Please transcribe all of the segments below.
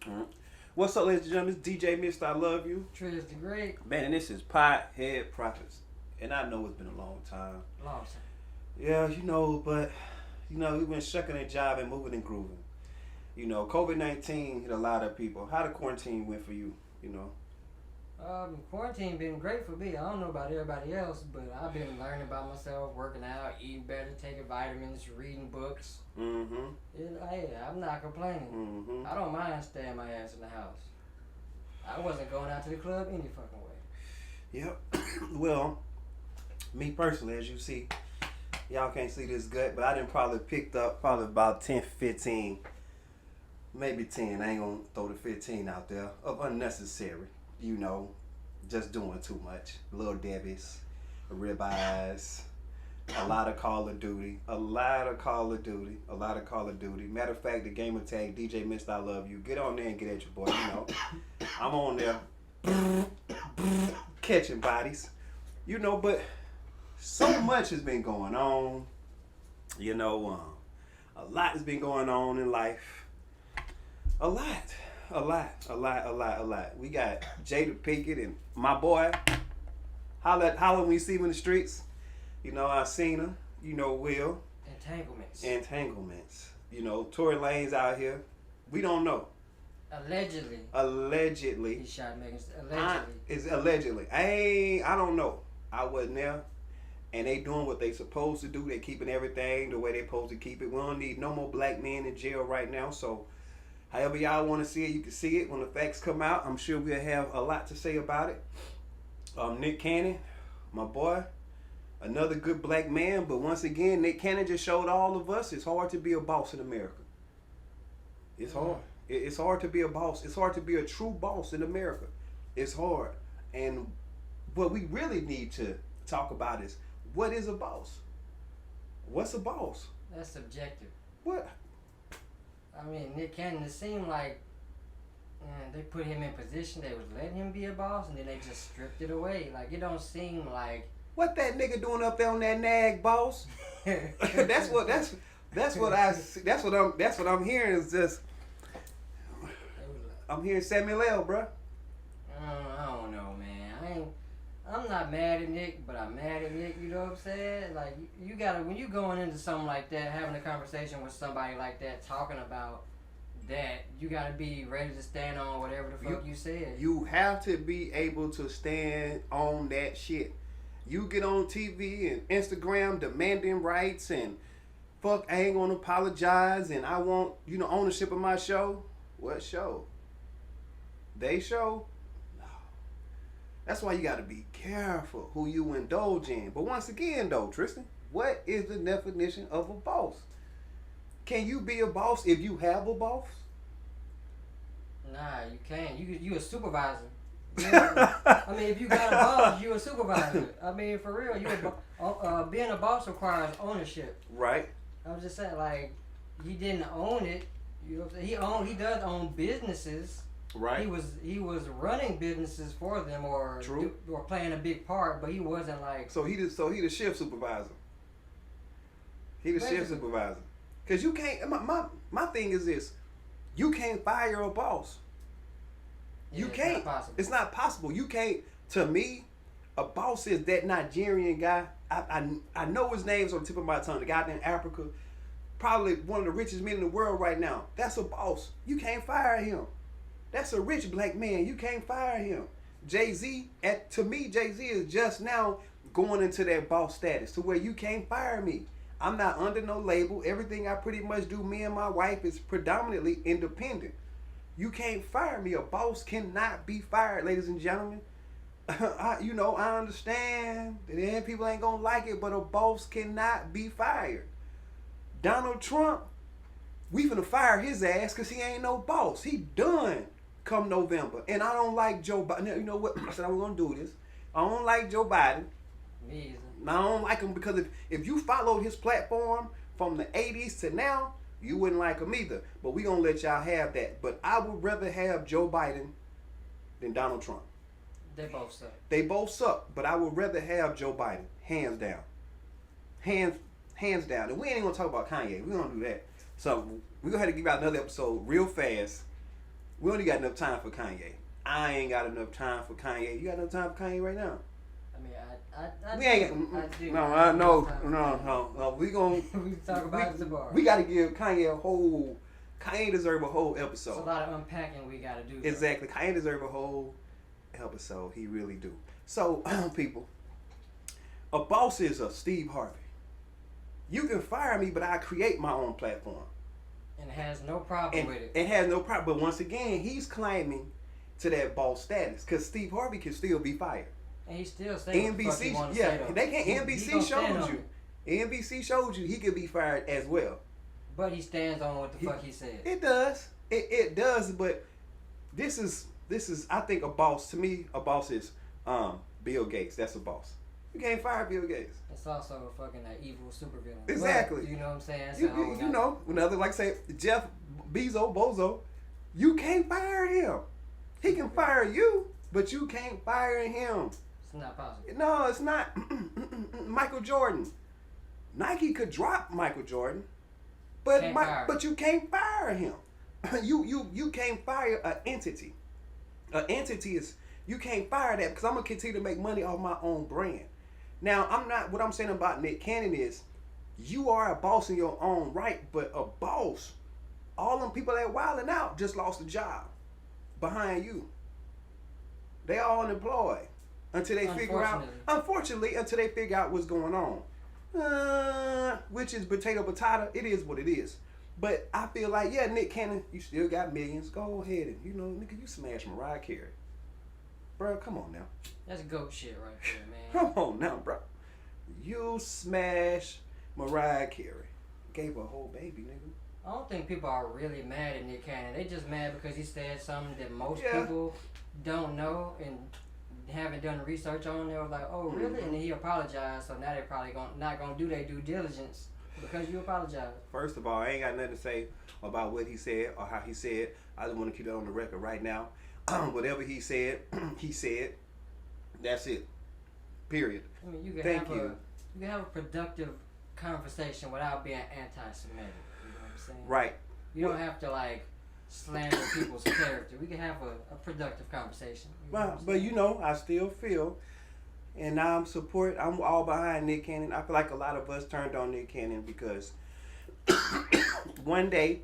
Mm-hmm. What's up, ladies and gentlemen? It's DJ Mr. I Love You. Triz the Great. Man, and this is Pothead Prophets. And I know it's been a long time. Long time. Yeah, but we've been shucking a job and moving and grooving. COVID-19 hit a lot of people. How the quarantine went for you, Quarantine been great for me. I don't know about everybody else, but I've been learning about myself, working out, eating better, taking vitamins, reading books. Mm-hmm. Hey, I'm not complaining. Mm-hmm. I don't mind staying my ass in the house. I wasn't going out to the club any fucking way. Yep. Well, me personally, as you see, y'all can't see this gut, but I done probably picked up about 10, 15, maybe 10. I ain't gonna throw the 15 out there of unnecessary. Just doing too much. Little Debbie's, ribeyes, a lot of Call of Duty. Matter of fact, the gamer tag, DJ Mr. I Love You. Get on there and get at your boy, I'm on there catching bodies. But so much has been going on. A lot has been going on in life. A lot. We got Jada Pinkett and my boy. Holla when we see him in the streets. ALSINA. Will. Entanglements. Tory Lanez out here. We don't know. Allegedly. He shot Megan. Allegedly. I don't know. I wasn't there. And they doing what they supposed to do. They keeping everything the way they supposed to keep it. We don't need no more black men in jail right now. So however y'all want to see it, you can see it. When the facts come out, I'm sure we'll have a lot to say about it. Nick Cannon, my boy, another good black man. But once again, Nick Cannon just showed all of us it's hard to be a boss in America. It's hard. It's hard to be a boss. It's hard to be a true boss in America. It's hard. And what we really need to talk about is, what is a boss? What's a boss? That's subjective. What? I mean, Nick Cannon, it seemed like they put him in position, they was letting him be a boss, and then they just stripped it away. Like, it don't seem like... What that nigga doing up there on that nag, boss? that's what I'm hearing is just... I'm hearing Samuel L, bruh. I don't know, man. I'm not mad at Nick, but I'm mad at Nick, you know what I'm saying? Like, you gotta, when you going into something like that, having a conversation with somebody like that, talking about that, you gotta be ready to stand on whatever the fuck you said. You have to be able to stand on that shit. You get on TV and Instagram demanding rights and fuck, I ain't gonna apologize and I want, ownership of my show. What show? They show? That's why you got to be careful who you indulge in. But once again, though, Tristan, what is the definition of a boss? Can you be a boss if you have a boss? Nah, you can't. You a supervisor. I mean, if you got a boss, you a supervisor. I mean, for real, being a boss requires ownership. Right. I was just saying, like, he didn't own it. You know what I'm saying? He does own businesses. Right. He was running businesses for them or playing a big part, but he wasn't like. So he the shift supervisor. He the shift supervisor. Cause you can't. My thing is this: you can't fire a boss. Yeah, You can't. It's not possible. It's not possible. You can't. To me, a boss is that Nigerian guy. I know his name's on the tip of my tongue. The guy in Africa, probably one of the richest men in the world right now. That's a boss. You can't fire him. That's a rich black man. You can't fire him. Jay-Z, to me, Jay-Z is just now going into that boss status to where you can't fire me. I'm not under no label. Everything I pretty much do, me and my wife, is predominantly independent. You can't fire me. A boss cannot be fired, ladies and gentlemen. I understand that people ain't gonna like it, but a boss cannot be fired. Donald Trump, we finna fire his ass because he ain't no boss. He done come November. And I don't like Joe Biden. You know what? I said I was gonna do this. I don't like Joe Biden. Me either. I don't like him because if you followed his platform from the 80s to now, you wouldn't like him either. But we gonna let y'all have that. But I would rather have Joe Biden than Donald Trump. They both suck. They both suck, but I would rather have Joe Biden, hands down. Hands down. And we ain't gonna talk about Kanye. We gonna do that. So we're gonna have to give out another episode real fast We only got enough time for Kanye. I ain't got enough time for Kanye. You got enough time for Kanye right now? I mean, I We do. ain't. I do. No. We gonna. We talk about it tomorrow. We got to give Kanye a whole. Kanye deserve a whole It's a episode. lot of unpacking we gotta do. Exactly. Kanye deserve a whole episode. He really do. So, people, a boss is a Steve Harvey. You can fire me, but I create my own platform. And has no problem with it. It has no problem. But once again, he's claiming to that boss status because Steve Harvey can still be fired. And he still saying NBC, what the fuck he yeah, say, though. they can. NBC showed you. It. NBC showed you he could be fired as well. But he stands on what the fuck he said. It does. It does. But this is I think a boss. To me, a boss is Bill Gates. That's a boss. You can't fire Bill Gates. It's also a fucking evil supervillain. Exactly. But, you know what I'm saying? You know, another like say Jeff Bozo, you can't fire him. He can fire you, but you can't fire him. It's not possible. No, it's not. Michael Jordan. Nike could drop Michael Jordan, but but you can't fire him. You can't fire an entity. An entity is you can't fire that because I'm gonna continue to make money off my own brand. Now I'm not. What I'm saying about Nick Cannon is, you are a boss in your own right, but a boss, all them people that wilding out just lost a job behind you. They all unemployed until they figure out. Unfortunately, until they figure out what's going on, which is potato. It is what it is. But I feel like Nick Cannon, you still got millions. Go ahead and nigga, you smash Mariah Carey, bro. Come on now. That's goat shit right there, man. Come on now, bro. You smash Mariah Carey. Gave her a whole baby, nigga. I don't think people are really mad at Nick Cannon. They just mad because he said something that most people don't know and haven't done research on. They were like, "Oh, really?" And then he apologized. So now they're probably not gonna do their due diligence because you apologized. First of all, I ain't got nothing to say about what he said or how he said. I just want to keep that on the record right now. Whatever he said, he said. That's it. Period. I mean, you can have a productive conversation without being anti-Semitic. You know what I'm saying? Right. You don't have to slander people's character. We can have a productive conversation. But I still feel, and I'm all behind Nick Cannon. I feel like a lot of us turned on Nick Cannon because one day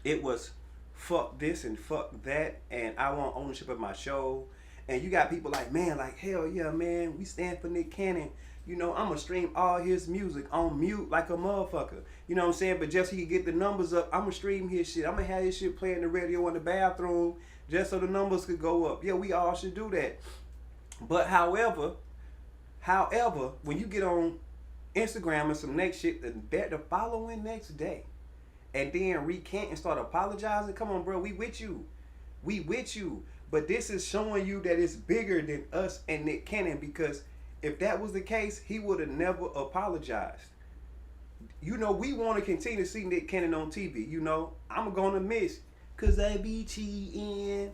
it was fuck this and fuck that, and I want ownership of my show. And you got people like, man, like, hell yeah, man, we stand for Nick Cannon. I'm going to stream all his music on mute like a motherfucker. You know what I'm saying? But just so he can get the numbers up, I'm going to stream his shit. I'm going to have his shit playing the radio in the bathroom just so the numbers could go up. Yeah, we all should do that. But however, when you get on Instagram and some next shit, the following next day, and then recant and start apologizing, come on, bro, we with you. We with you. But this is showing you that it's bigger than us and Nick Cannon, because if that was the case, he would have never apologized. We want to continue to see Nick Cannon on TV. I'm going to miss because I be cheating.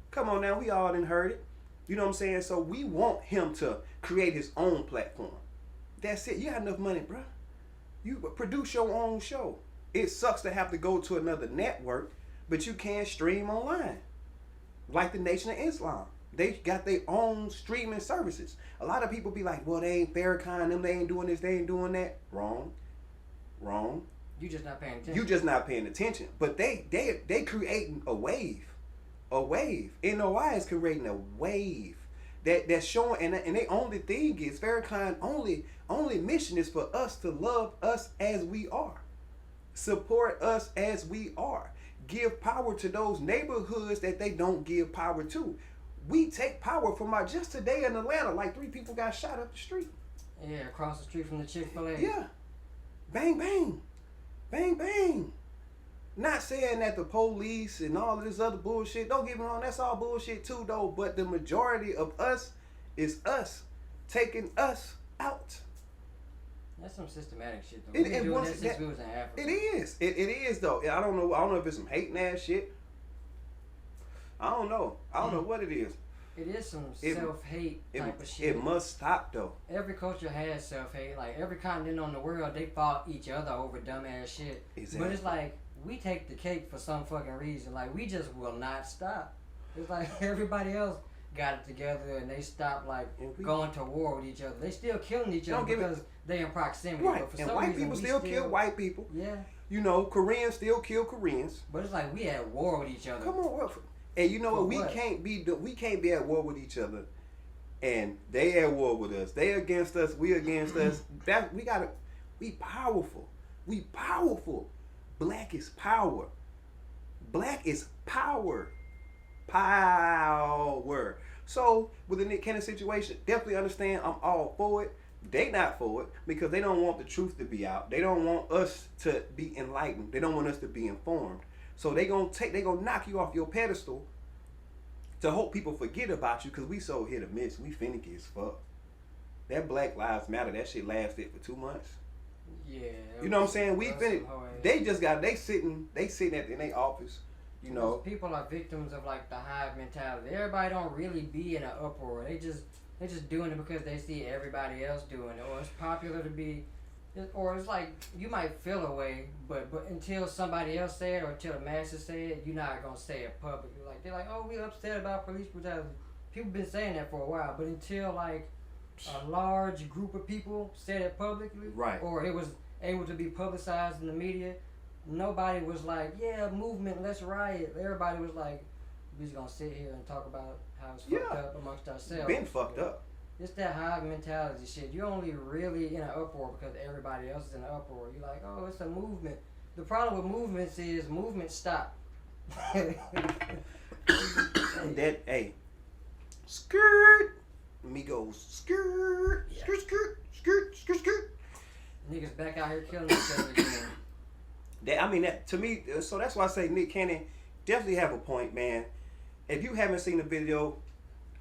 Come on now, we all done heard it. You know what I'm saying? So we want him to create his own platform. That's it. You got enough money, bro. You produce your own show. It sucks to have to go to another network, but you can stream online. Like the Nation of Islam. They got their own streaming services. A lot of people be like, well, they ain't Farrakhan, them, they ain't doing this, they ain't doing that. Wrong. You just not paying attention. You just not paying attention. But they creating a wave. A wave. NOI is creating a wave. That's showing, and their only thing is, Farrakhan only mission is for us to love us as we are. Support us as we are. Give power to those neighborhoods that they don't give power to. We take power from just today in Atlanta, like 3 people got shot up the street. Yeah, across the street from the Chick-fil-A. Yeah. Bang, bang. Bang, bang. Not saying that the police and all of this other bullshit, don't get me wrong, that's all bullshit too though, but the majority of us is us taking us out. That's some systematic shit though. We've been doing that since we was in Africa. It is. It is though. I don't know if it's some hating ass shit. I don't know what it is. It is some self-hate type of shit. It must stop though. Every culture has self-hate. Like every continent on the world, they fought each other over dumbass shit. Exactly. But it's like we take the cake for some fucking reason. Like, we just will not stop. It's like everybody else got it together and they stopped, like, going to war with each other. They still killing each other because they in proximity. Right. But for And some white reason, people still kill white people. Yeah. You know, Koreans still kill Koreans. But it's like we at war with each other. Come on, what? And you know what? What? We can't be at war with each other, and they at war with us. They against us. We against us. That we gotta. We powerful. We powerful. Black is power. Black is power. Power. So with the Nick Cannon situation, definitely understand. I'm all for it. They not for it because they don't want the truth to be out. They don't want us to be enlightened. They don't want us to be informed. So they gonna knock you off your pedestal to hope people forget about you because we so hit or miss. We finicky as fuck. That Black Lives Matter, that shit lasted for 2 months. Yeah. You know what I'm saying? We finished. They sitting in their office. You know. People are victims of like the hive mentality. Everybody don't really be in an uproar. They just doing it because they see everybody else doing it, or it's popular to be, or it's like you might feel a way, but until somebody else say it or until the masses say it, you're not gonna say it publicly. Like they're like, oh, we upset about police brutality. People been saying that for a while, but until like a large group of people said it publicly, right, or it was able to be publicized in the media, nobody was like, yeah, movement, let's riot. Everybody was like, we just gonna sit here and talk about how it's fucked up amongst ourselves. Been fucked up. It's that hive mentality shit. You're only really in an uproar because everybody else is in an uproar. You're like, oh, it's a movement. The problem with movements is movements stop. That, hey, skirt, amigos, skirt, skirt, skirt, skirt, skirt, skirt. Niggas back out here killing each other again. That to me, so that's why I say Nick Cannon definitely have a point, man. If you haven't seen the video,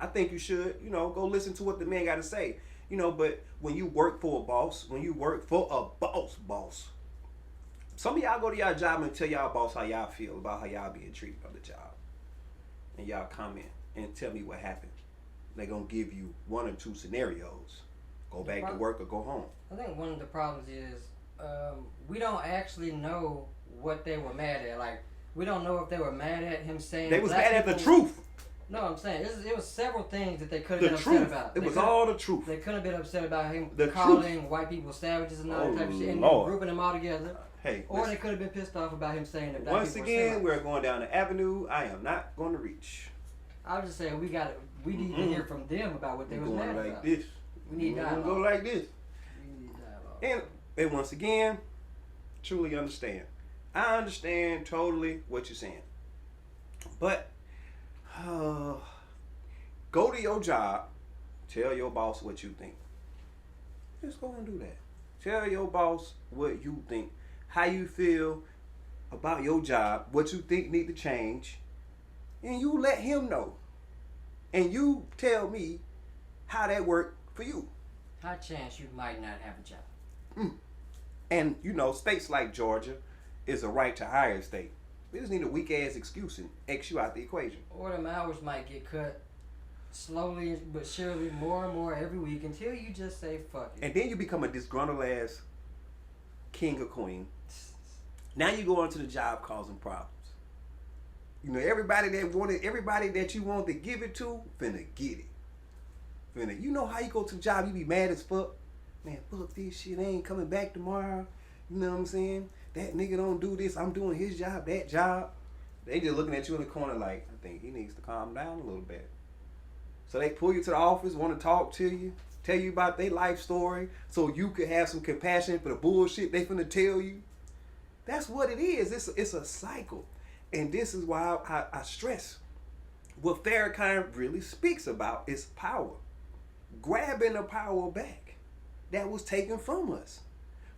I think you should, you know, go listen to what the man got to say. You know, but when you work for a boss, when you work for a boss, some of y'all go to y'all job and tell y'all boss how y'all feel about how y'all being treated on the job. And y'all comment and tell me what happened. They're going to give you 1 or 2 scenarios. Go back to work or go home. I think one of the problems is we don't actually know what they were mad at. Like, we don't know if they were mad at him saying they was mad at the truth. No, I'm saying it was several things that they could have been upset about. It was all the truth. They could have been upset about him the calling truth. White people savages and all that type of shit and grouping them all together. Hey, or they could have been pissed off about him saying that. Once again, we're going down the avenue I am not going to reach. I was just saying we need to hear from them about what they was mad about. This. We need dialogue. Go like this. We need dialogue. And once again, truly understand. I understand totally what you're saying. But go to your job, tell your boss what you think. Just go and do that. Tell your boss what you think, how you feel about your job, what you think need to change, and you let him know. And you tell me how that worked for you. High chance you might not have a job. And you know, states like Georgia is a right to hire state. We just need a weak ass excuse and X you out the equation. Or them hours might get cut slowly but surely more and more every week until you just say fuck it. And then you become a disgruntled ass king or queen. Now you go onto the job causing problems. You know, everybody that you want to give it to, finna get it. You know how you go to the job, you be mad as fuck. Man, fuck this shit, I ain't coming back tomorrow. You know what I'm saying? That nigga don't do this, I'm doing his job, that job. They just looking at you in the corner like, I think he needs to calm down a little bit. So they pull you to the office, want to talk to you, tell you about their life story, so you could have some compassion for the bullshit they finna tell you. That's what it is. It's a cycle. And this is why I stress what Farrakhan really speaks about is power. Grabbing the power back that was taken from us.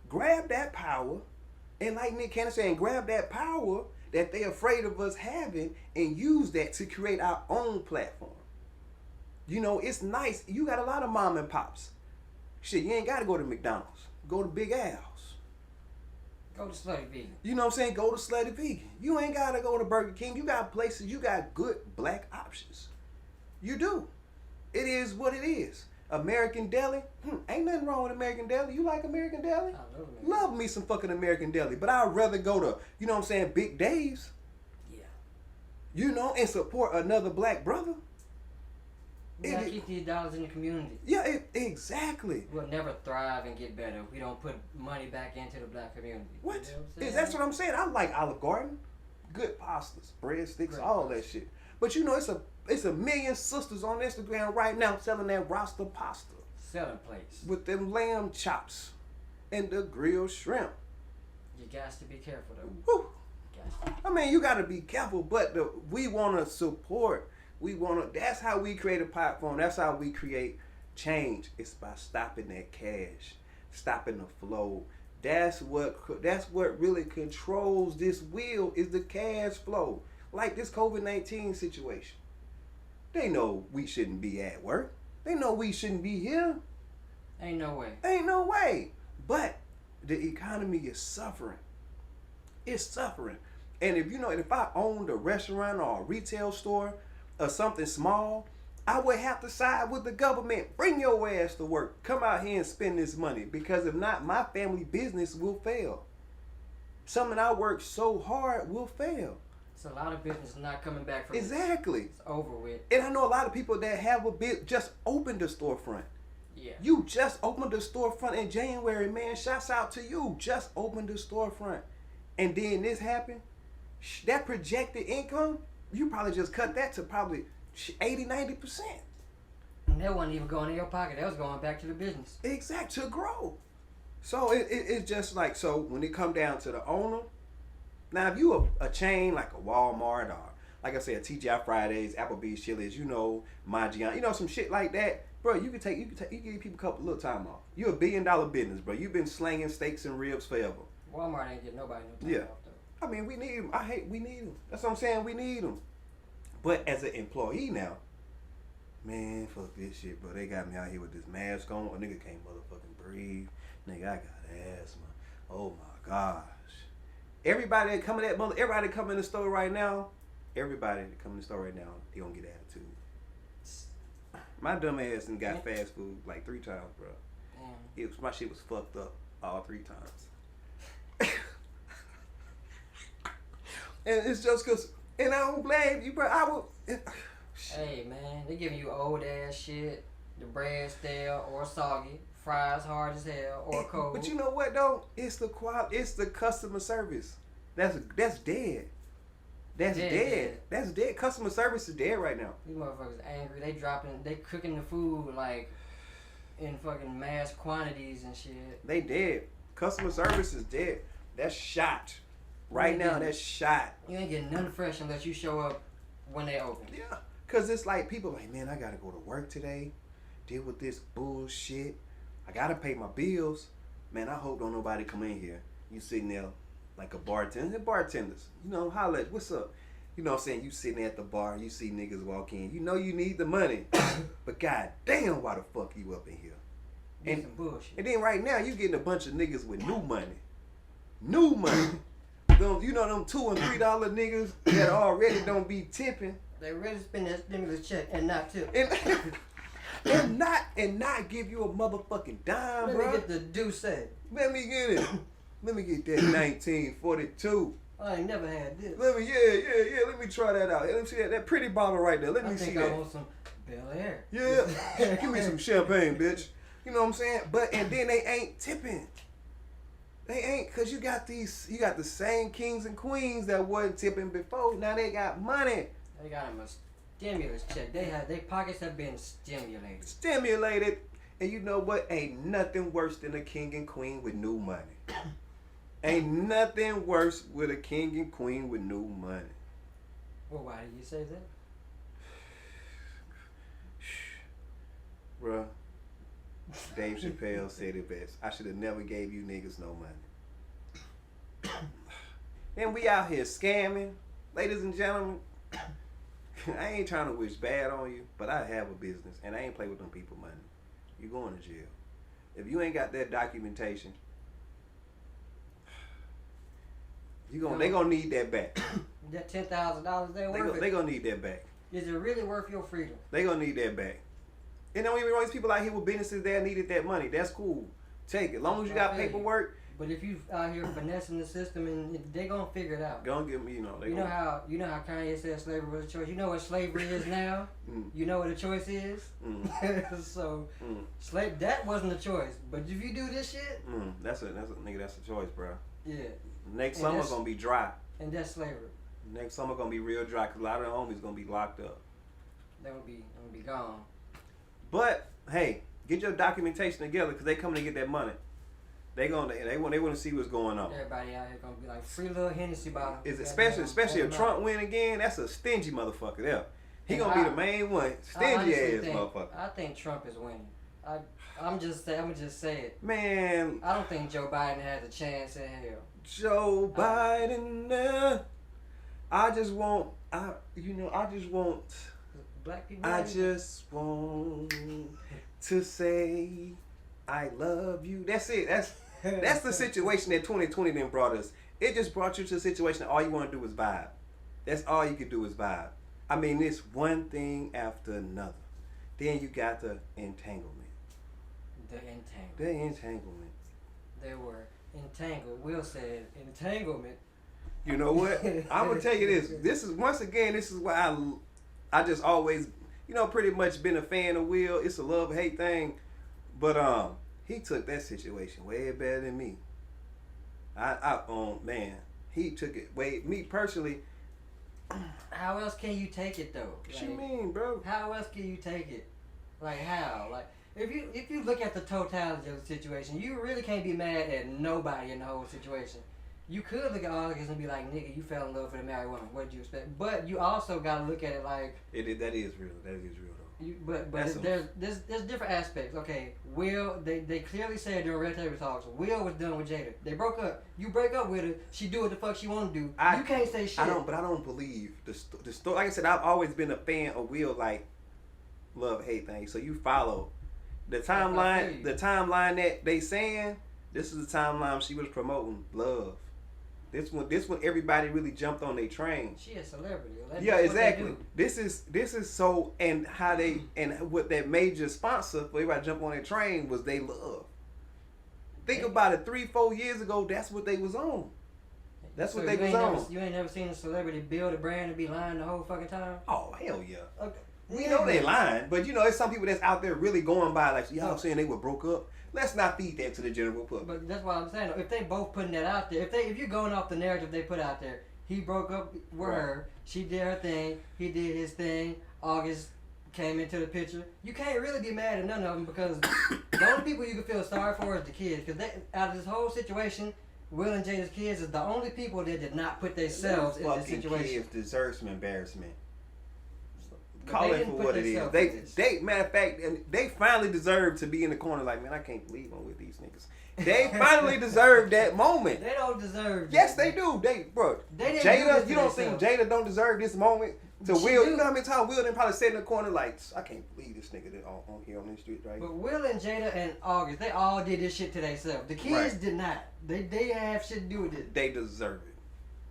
Grab that power, and like Nick Cannon saying, grab that power that they're afraid of us having and use that to create our own platform. You know, it's nice. You got a lot of mom and pops. Shit, you ain't got to go to McDonald's. Go to Big Al's. Go to Slutty Vegan. You know what I'm saying? Go to Slutty Vegan. You ain't got to go to Burger King. You got places, you got good black options. You do. It is what it is. American Deli, ain't nothing wrong with American Deli. You like American Deli? I love American. Love me some fucking American Deli, but I'd rather go to, you know what I'm saying, Big Dave's. Yeah. You know, and support another black brother. We gotta keep these dollars in the community. Yeah, exactly. We'll never thrive and get better if we don't put money back into the black community. What? You know what I'm That's what I'm saying. I like Olive Garden. Good pastas, breadsticks, all that shit. But you know, it's a million sisters on Instagram right now selling that roster pasta. Selling plates. With them lamb chops and the grilled shrimp. You got to be careful though. Woo. I mean, you got to be careful, but we want to support. That's how we create a platform. That's how we create change. It's by stopping that cash, stopping the flow. That's what really controls this wheel is the cash flow. Like this COVID-19 situation. They know we shouldn't be at work. They know we shouldn't be here. Ain't no way. Ain't no way. But the economy is suffering. It's suffering. And if I owned a restaurant or a retail store or something small, I would have to side with the government. Bring your ass to work. Come out here and spend this money. Because if not, my family business will fail. Something I worked so hard will fail. It's a lot of business not coming back from Exactly. It's over with. And I know a lot of people that have a bit just opened a storefront. Yeah. You just opened a storefront in January, man. Shouts out to you. Just opened a storefront. And then this happened. That projected income, you probably just cut that to probably 80-90%. And that wasn't even going in your pocket. That was going back to the business. Exact, to grow. So it's just like, so when it come down to the owner, now if you a chain like a Walmart or like I said, a TGI Fridays, Applebee's, Chili's, Maggiano, some shit like that, bro, you can give people a couple little time off. You a $1 billion business, bro. You've been slanging steaks and ribs forever. Walmart ain't getting nobody no time off though. I mean, we need them. We need them. That's what I'm saying. We need them. But as an employee now, man, fuck this shit, bro. They got me out here with this mask on. A nigga can't motherfucking breathe. Nigga, I got asthma. Oh my gosh. Everybody that come in the store right now, they gonna get attitude. My dumb ass done got fast food like 3 times, bro. My shit was fucked up all 3 times. And it's just cause, and I don't blame you, bro. Hey man, they giving you old ass shit. The bread stale or soggy, fries hard as hell or cold. But you know what though? It's the quality. It's the customer service. That's dead. That's dead. That's dead. Customer service is dead right now. These motherfuckers angry. They cooking the food like in fucking mass quantities and shit. They dead. Customer service is dead. That's shot. Right now, that's shot. You ain't getting nothing fresh unless you show up when they open. Yeah. Cause it's like people like, man, I gotta go to work today, deal with this bullshit. I gotta pay my bills. Man, I hope don't nobody come in here. You sitting there like a bartender. Bartenders, holla at, what's up? You know what I'm saying? You sitting at the bar, you see niggas walk in. You know you need the money. But god damn, why the fuck you up in here? And some bullshit. And then right now, you getting a bunch of niggas with new money. New money. Them $2 and $3 niggas that already don't be tipping. They ready to spend that stimulus check and not tip. And not give you a motherfucking dime, Let bro. me get the Douce. Let me get it. Let me get that 1942. I ain't never had this. Let me try that out. Let me see that pretty bottle right there. Let me see that. I think I want some Bel Air. Yeah. Give me some champagne, bitch. You know what I'm saying? And then they ain't tipping. They ain't, cause you got the same kings and queens that wasn't tipping before. Now they got money. They got them a stimulus check. Their pockets have been stimulated. Stimulated. And you know what? Ain't nothing worse than a king and queen with new money. Ain't nothing worse with a king and queen with new money. Well, why did you say that? Bruh. Dave Chappelle said it best. I should have never gave you niggas no money. And we out here scamming. Ladies and gentlemen, I ain't trying to wish bad on you, but I have a business and I ain't play with them people money. You going to jail. If you ain't got that documentation, they gonna need that back. That $10,000 they worth it. They gonna need that back. Is it really worth your freedom? They gonna need that back. And don't even know these people out here with businesses that needed that money. That's cool. Take it. As long as you got paperwork. But if you out here finessing the system, and they gonna figure it out. Gonna give me, You know how Kanye said slavery was a choice. You know what slavery is now. You know what a choice is. So, slave that wasn't a choice. But if you do this shit, that's a nigga. That's a choice, bro. Yeah. Next summer gonna be dry. And that's slavery. Next summer gonna be real dry because a lot of the homies gonna be locked up. They're gonna be gone. But hey, get your documentation together because they coming to get that money. They want to see what's going on. Everybody out here gonna be like free little Hennessy bottle. Is especially if Trump win again, that's a stingy motherfucker there. He gonna be the main one. Stingy ass motherfucker. I think Trump is winning. I'm gonna just say it. Man, I don't think Joe Biden has a chance in hell. Joe Biden, I just want Black people. I just want to say I love you. That's it. That's the situation that 2020 then brought us. It just brought you to a situation that all you want to do is vibe. That's all you could do is vibe. I mean, it's one thing after another. Then you got the entanglement. The entanglement. They were entangled. Will said entanglement. You know what? I'm gonna tell you this. This is why I just always, pretty much been a fan of Will. It's a love-hate thing. But he took that situation way better than me. He took it way. Me personally. How else can you take it though? What you mean, bro? How else can you take it? Like how? Like if you look at the totality of the situation, you really can't be mad at nobody in the whole situation. You could look at August and be like, nigga, you fell in love with a married woman. What did you expect? But you also gotta look at it like that is real. That is real though. But there's different aspects. Okay, Will, they clearly said during Red Table Talks, Will was done with Jada. They broke up. You break up with her, she do what the fuck she want to do. You can't say shit. I don't believe the story. Like I said, I've always been a fan of Will, like love-hate thing. So you follow the timeline. The timeline that they saying, this is the timeline she was promoting love. This one everybody really jumped on their train. She a celebrity. Yeah, exactly. This is so, and how they and what that major sponsor for everybody jump on their train was they love. Think about it, 3-4 years ago, that's what they was on. That's what they was on. You ain't never seen a celebrity build a brand and be lying the whole fucking time? Oh hell yeah. Okay. We know they lying, but it's some people that's out there really going by like y'all saying they were broke up. Let's not feed that to the general public. But that's what I'm saying. If they both putting that out there, if you're going off the narrative they put out there, he broke up with her, she did her thing, he did his thing, August came into the picture. You can't really be mad at none of them because the only people you can feel sorry for is the kids. Because out of this whole situation, Will and Jada's kids is the only people that did not put themselves in this situation. Kids deserve some embarrassment. But call it for what it is. They matter of fact, and they finally deserve to be in the corner. Like, man, I can't believe I'm with these niggas. They finally deserve that moment. They don't deserve. Yes, they do. They Jada, you don't think Jada don't deserve this moment? To Will, you know how many times Will done probably sat in the corner like, I can't believe this nigga that on here on this street, right? But Will and Jada and August, they all did this shit to themselves. The kids did not. They have shit to do with it. They deserve it.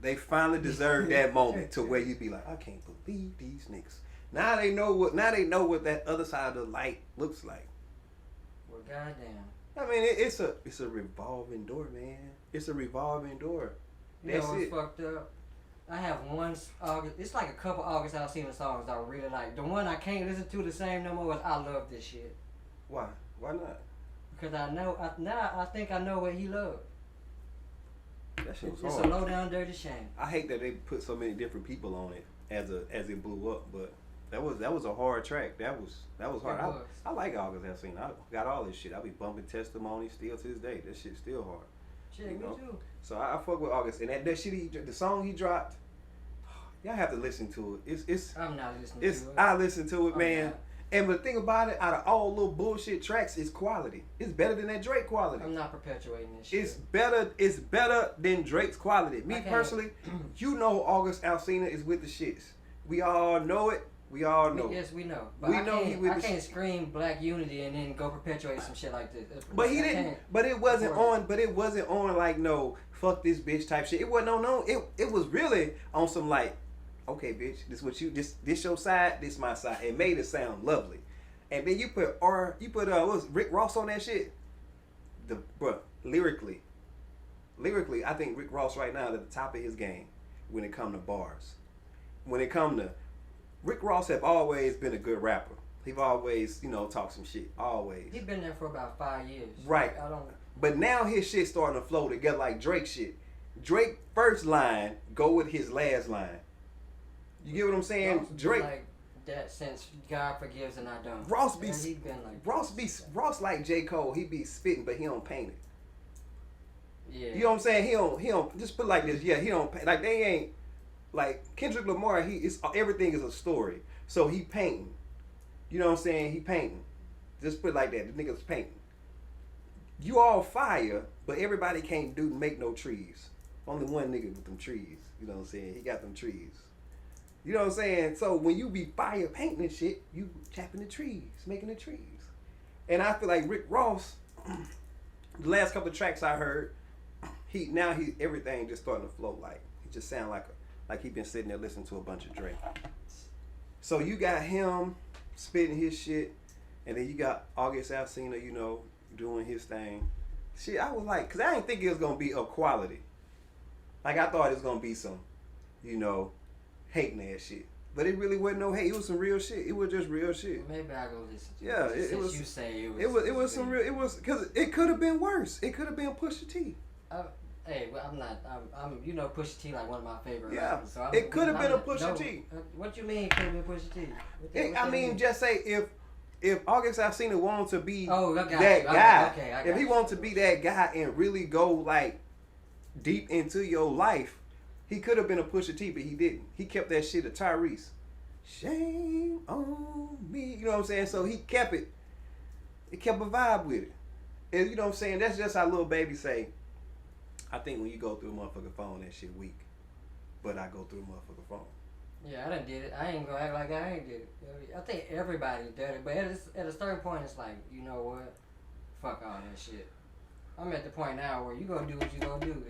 They finally deserve that moment to where you be like, I can't believe these niggas. Now they know what that other side of the light looks like. Well, goddamn. I mean, it's a revolving door, man. It's a revolving door. That's what's fucked up? I have one August. It's like a couple August ALSINA songs I really like. The one I can't listen to the same no more is I Love This Shit. Why? Why not? Because I think I know what he loved. That shit was It's hard. a low down dirty shame. I hate that they put so many different people on it as it blew up, but that was a hard track. That was hard. I like August ALSINA. I got all this shit. I be bumping Testimony still to this day. That shit's still hard. Shit, me too. So I fuck with August, and that shit the song he dropped. Y'all have to listen to it. It's I'm not listening to it. I listen to it, man. And the thing about it, out of all little bullshit tracks, it's quality. It's better than that Drake quality. I'm not perpetuating this shit. It's better than Drake's quality. Me personally, August ALSINA is with the shits. We all know it. We all know. Yes, we know. But I can't scream Black Unity and then go perpetuate some shit like this. But he didn't. But it wasn't on. But it wasn't on like no fuck this bitch type shit. It wasn't on no. It was really on some like, okay, bitch, this what you this your side, this my side. It made it sound lovely. and then you put what was Rick Ross on that shit. Lyrically, I think Rick Ross right now is at the top of his game when it come to bars. When it come to Rick Ross have always been a good rapper. He've always, talked some shit. Always. He's been there for about 5 years. Right. I don't. But now his shit starting to flow together like Drake shit. Drake first line go with his last line. You get what I'm saying? Ross Drake like that since God forgives and I don't. Ross be And he been like Ross like J. Cole. He be spitting, but he don't paint it. Yeah. You know what I'm saying? He don't just put it like this. Yeah, he don't paint. Like they ain't like Kendrick Lamar. Everything is a story. So he painting. You know what I'm saying? He painting. Just put it like that. The nigga's painting. You all fire, but everybody can't make no trees. Only one nigga with them trees. You know what I'm saying? He got them trees. You know what I'm saying? So when you be fire painting and shit, you chopping the trees, making the trees. And I feel like Rick Ross, the last couple of tracks I heard, everything just starting to flow like. He just sound like he been sitting there listening to a bunch of Drake. So you got him spitting his shit, and then you got August Alsina, doing his thing. Shit, I was like, cause I didn't think it was gonna be of quality. Like I thought it was gonna be some, hating ass shit. But it really wasn't no hate. It was some real shit. It was just real shit. Maybe I go listen to Yeah, it. it was. You say It was some real. It was because it could have been worse. It could have been Pusha T. Hey, well, I'm not. I'm Pusha T like one of my favorite Yeah, rappers. So it could have been a Pusha T. What you mean? It could have been Pusha T? I mean, just say if August Alsina wanted to be that guy, okay, if he wanted to be that guy and really go like deep into your life, he could have been a Pusha T, but he didn't. He kept that shit a Tyrese. Shame on me. You know what I'm saying? So he kept it. It kept a vibe with it. And you know what I'm saying? That's just how Lil Baby say, I think when you go through a motherfucking phone, that shit weak. But I go through a motherfucking phone. Yeah, I done did it. I ain't gonna act like I ain't did it. I think everybody did it. But at a certain point, it's like, you know what? Fuck all that shit. I'm at the point now where you gonna do what you gonna do.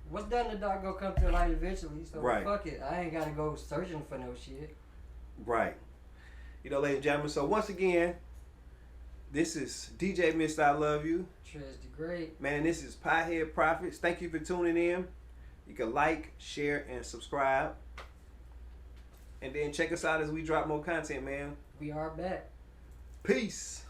What's done in the dark gonna come to the light eventually. So right. Fuck it. I ain't gotta go searching for no shit. Right. Ladies and gentlemen, so once again, this is DJ Mr. I Love You. Trez the Great. Man, this is Piehead Prophets. Thank you for tuning in. You can like, share, and subscribe. And then check us out as we drop more content, man. We are back. Peace.